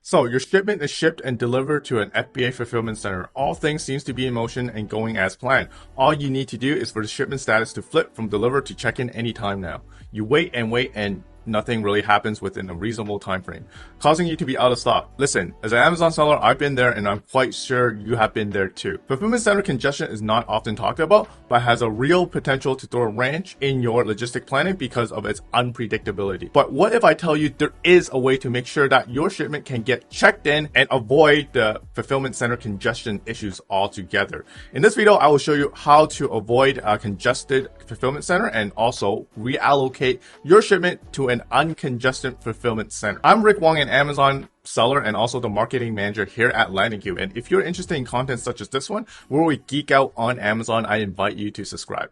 So your shipment is shipped and delivered to an FBA fulfillment center. All things seems to be in motion and going as planned. All you need to do is for the shipment status to flip from delivered to check-in anytime now. You wait and nothing really happens within a reasonable time frame, causing you to be out of stock. Listen, as an Amazon seller, I've been there and I'm quite sure you have been there too. Fulfillment center congestion is not often talked about, but has a real potential to throw a wrench in your logistic planning because of its unpredictability. But what if I tell you there is a way to make sure that your shipment can get checked in and avoid the fulfillment center congestion issues altogether? In this video, I will show you how to avoid a congested fulfillment center and also reallocate your shipment to an uncongested fulfillment center. I'm Rick Wong, an Amazon seller and also the marketing manager here at LandingCube. And if you're interested in content such as this one, where we geek out on Amazon, I invite you to subscribe.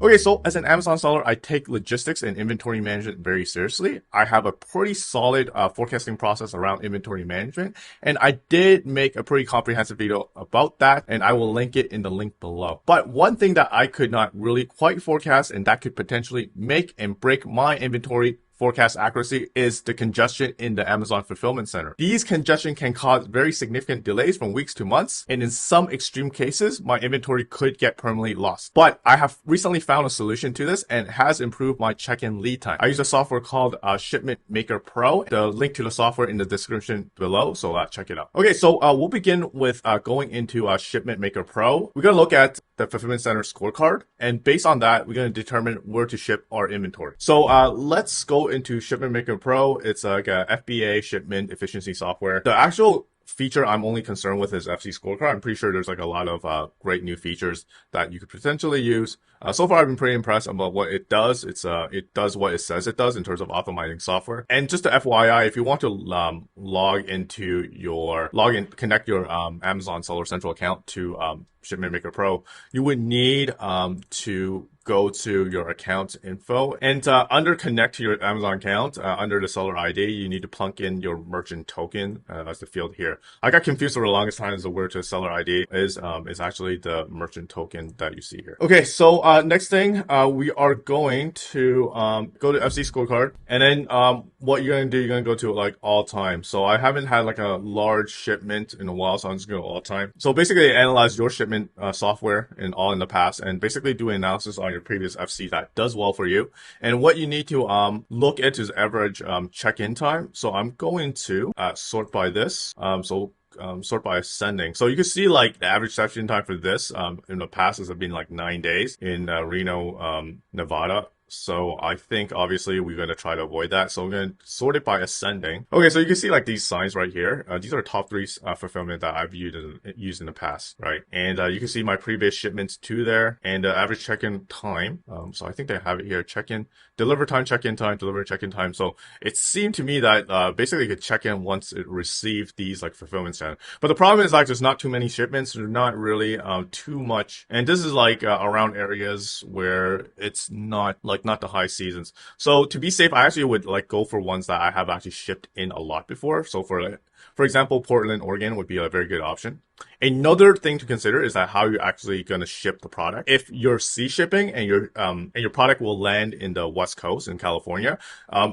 Okay, so as an Amazon seller, I take logistics and inventory management very seriously. I have a pretty solid forecasting process around inventory management, and I did make a pretty comprehensive video about that, and I will link it in the link below. But one thing that I could not really quite forecast, and that could potentially make and break my inventory forecast accuracy, is the congestion in the Amazon fulfillment center. These congestion can cause very significant delays from weeks to months, and in some extreme cases, my inventory could get permanently lost. But I have recently found a solution to this and it has improved my check-in lead time. I use a software called Shipment Maker Pro. The link to the software in the description below, so check it out. Okay, so we'll begin with going into Shipment Maker Pro. We're going to look at the fulfillment center scorecard, and based on that, we're going to determine where to ship our inventory. So let's go into Shipment Maker Pro. It's like a FBA shipment efficiency software. The actual feature I'm only concerned with is FC Scorecard. I'm pretty sure there's like a lot of great new features that you could potentially use. So far, I've been pretty impressed about what it does. It does what it says it does in terms of optimizing software. And just to FYI, if you want to connect your Amazon Seller Central account to Shipment Maker Pro, you would need to go to your account info and under connect to your Amazon account, under the seller ID, you need to plunk in your merchant token as the field here. I got confused for the longest time as to where to seller ID is actually the merchant token that you see here. Okay, so next thing, we are going to go to FC Scorecard, and then what you're going to do, you're going to go to like all time. So I haven't had like a large shipment in a while, so I'm just going to all time. So basically analyze your shipment software in the past and basically do an analysis on your previous FC that does well for you. And what you need to look at is average check-in time. So I'm going to sort by this. Sort by ascending. So you can see like the average check-in time for this in the past has been like 9 days in Reno, Nevada. So I think obviously we're going to try to avoid that. So we're going to sort it by ascending. Okay, so you can see like these signs right here. These are top 3 fulfillment that I've used in the past, right? And you can see my previous shipments too there, and average check-in time. So I think they have it here: check-in, deliver time, check-in time, deliver check-in time. So it seemed to me that basically you could check in once it received these like fulfillment center. But the problem is like there's not too many shipments. There's not really too much, and this is like around areas where it's not the high seasons. So to be safe, I actually would like go for ones that I have actually shipped in a lot before. So for example, Portland, Oregon would be a very good option. Another thing to consider is that how you're actually going to ship the product. If you're sea shipping and your product will land in the West Coast in California,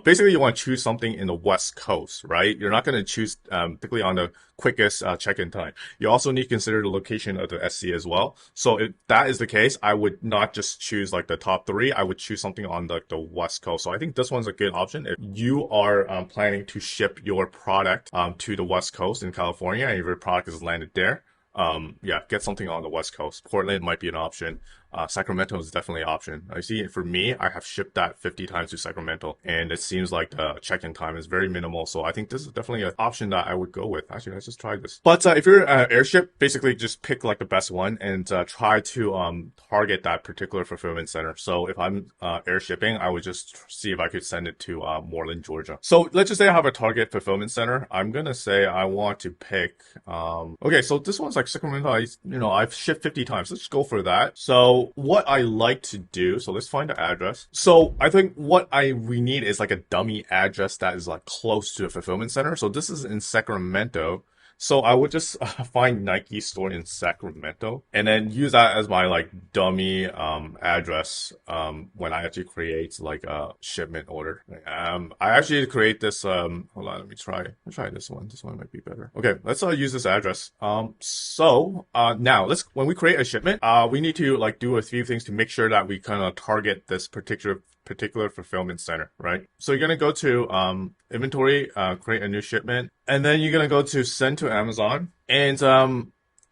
basically you want to choose something in the West Coast, right? You're not going to choose particularly on the quickest check-in time. You also need to consider the location of the SC as well. So if that is the case, I would not just choose like the top 3. I would choose something on the West Coast. So I think this one's a good option if you are planning to ship your product to the West Coast in California and if your product is landed there. Get something on the West Coast. Portland might be an option. Sacramento is definitely an option. I see for me, I have shipped that 50 times to Sacramento, and it seems like the check-in time is very minimal. So I think this is definitely an option that I would go with. Actually, let's just try this. But if you're airship, basically just pick like the best one and try to target that particular fulfillment center. So if I'm air shipping, I would just see if I could send it to Moreland, Georgia. So let's just say I have a target fulfillment center. I'm gonna say I want to pick. Okay, so this one's like Sacramento. I've shipped 50 times. Let's go for that. So what I like to do, so let's find the address. So I think what we need is like a dummy address that is like close to a fulfillment center. So this is in Sacramento. So I would just find Nike store in Sacramento and then use that as my like dummy address when I actually create like a shipment order. I actually create this hold on, let me try this one. This one might be better. Okay, let's use this address. Now let's when we create a shipment, we need to like do a few things to make sure that we kind of target this particular fulfillment center, right? So you're gonna go to inventory, create a new shipment, and then you're gonna go to send to Amazon, and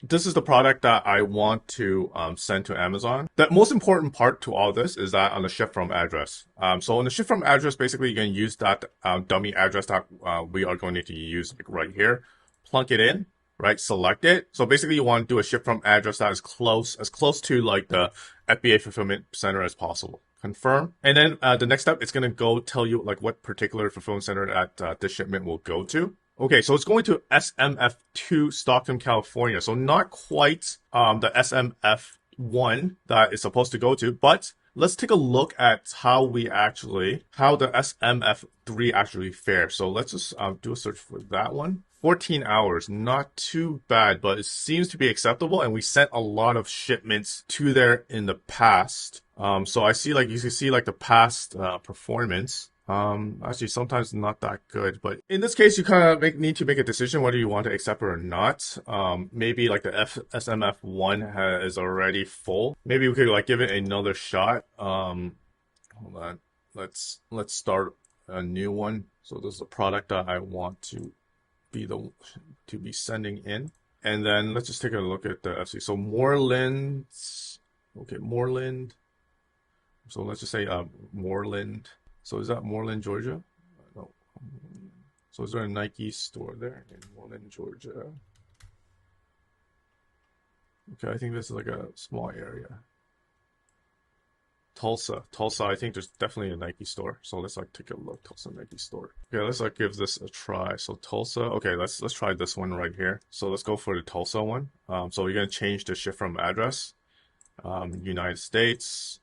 this is the product that I want to send to Amazon. The most important part to all this is that on the ship from address. So on the ship from address, basically you can use that dummy address that we are going to use like right here, plunk it in, right? Select it. So basically you want to do a ship from address that is close to like the FBA fulfillment center as possible. Confirm. And then the next step, it's going to go tell you like what particular fulfillment center that this shipment will go to. Okay, so it's going to SMF2 Stockton, California. So not quite the SMF1 that it's supposed to go to, but let's take a look at how the SMF3 actually fares. So let's just do a search for that one. 14 hours, not too bad, but it seems to be acceptable. And we sent a lot of shipments to there in the past. So I see like you can see like the past performance. Actually sometimes not that good, but in this case, you kind of need to make a decision whether you want to accept it or not. Maybe like the SMF1 is already full. Maybe we could like give it another shot. Hold on. Let's start a new one. So this is a product that I want to be sending in. And then let's just take a look at the FC. So Moreland. Okay, Moreland. So let's just say Moreland. So is that Moreland, Georgia? No. So is there a Nike store there in Moreland, Georgia? Okay, I think this is like a small area. Tulsa, I think there's definitely a Nike store. So let's like take a look. Tulsa Nike store. Okay, let's like give this a try. So Tulsa. Okay, let's try this one right here. So let's go for the Tulsa one. So you're gonna change the ship from address. United States.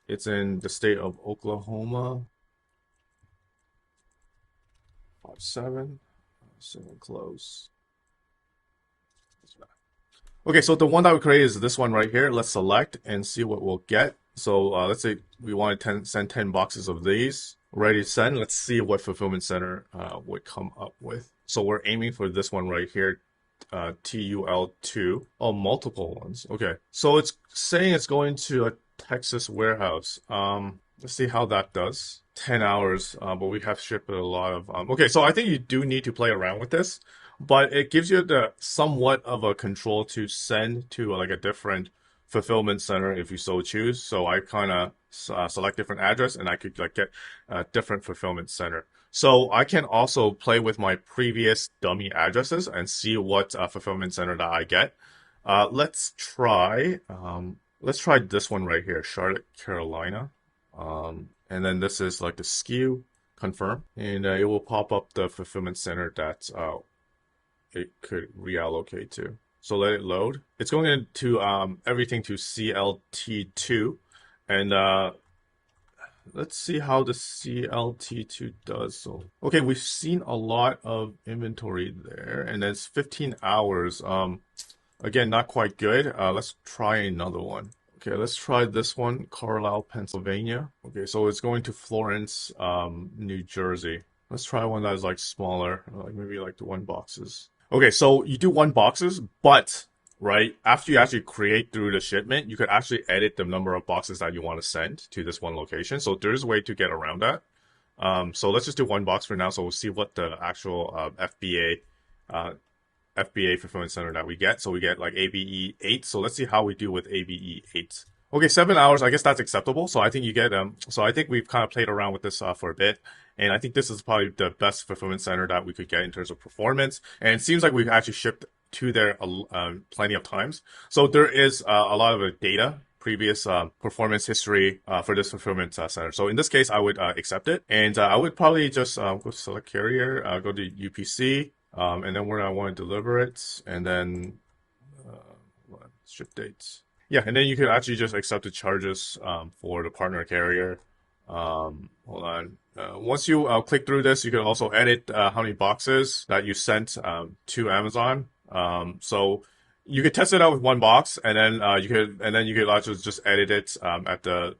It's in the state of Oklahoma. 57. Close. Okay, so the one that we create is this one right here. Let's select and see what we'll get. So let's say we want to send 10 boxes of these. Ready to send. Let's see what fulfillment center would come up with. So we're aiming for this one right here, TUL2. Oh, multiple ones. Okay, so it's saying it's going to a Texas warehouse. Let's see how that does. 10 hours, but we have shipped a lot of. Okay, so I think you do need to play around with this, but it gives you the somewhat of a control to send to like a different fulfillment center if you so choose. So I kind of select different address and I could like get a different fulfillment center. So I can also play with my previous dummy addresses and see what fulfillment center that I get. Let's try this one right here, Charlotte, Carolina. And then this is like the SKU, confirm, and it will pop up the fulfillment center that it could reallocate to. So let it load. It's going into everything to CLT2, and let's see how the CLT2 does. So okay, we've seen a lot of inventory there, and it's 15 hours. Again, not quite good. Let's try another one. Okay, let's try this one, Carlisle, Pennsylvania. Okay, so it's going to Florence, New Jersey. Let's try one that is like smaller, like maybe like the 1 boxes. Okay, so you do 1 boxes, but right after you actually create through the shipment, you could actually edit the number of boxes that you want to send to this one location. So there's a way to get around that. So let's just do 1 box for now. So we'll see what the actual FBA fulfillment center that we get. So we get like ABE 8. So let's see how we do with ABE 8. Okay, 7 hours. I guess that's acceptable. So I think you get so I think we've kind of played around with this for a bit, and I think this is probably the best fulfillment center that we could get in terms of performance. And it seems like we've actually shipped to there plenty of times. So there is a lot of data, previous performance history for this fulfillment center. So in this case, I would accept it, and I would probably just go to select carrier, go to UPC. And then where I want to deliver it, and then ship dates. Yeah, and then you could actually just accept the charges for the partner carrier. Hold on. Once you click through this, you can also edit how many boxes that you sent to Amazon. So you could test it out with one box, and then you could also just edit it at the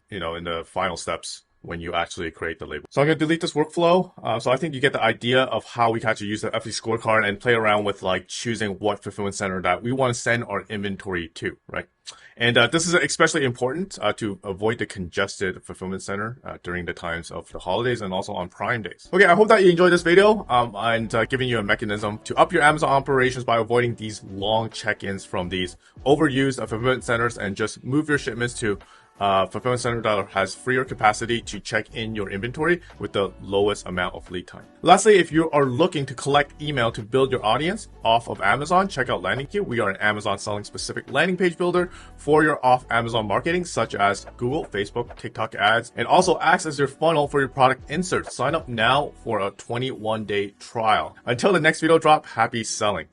in the final steps when you actually create the label. So I'm going to delete this workflow. So I think you get the idea of how we can actually use the FD scorecard and play around with like choosing what fulfillment center that we want to send our inventory to, right? And this is especially important to avoid the congested fulfillment center during the times of the holidays and also on Prime days. Okay, I hope that you enjoyed this video and giving you a mechanism to up your Amazon operations by avoiding these long check-ins from these overused fulfillment centers and just move your shipments to fulfillment center that has freer capacity to check in your inventory with the lowest amount of lead time. Lastly, if you are looking to collect email to build your audience off of Amazon, check out LandingQ. We are an Amazon selling specific landing page builder for your off Amazon marketing, such as Google, Facebook, TikTok ads, and also acts as your funnel for your product inserts. Sign up now for a 21-day trial. Until the next video drop, happy selling.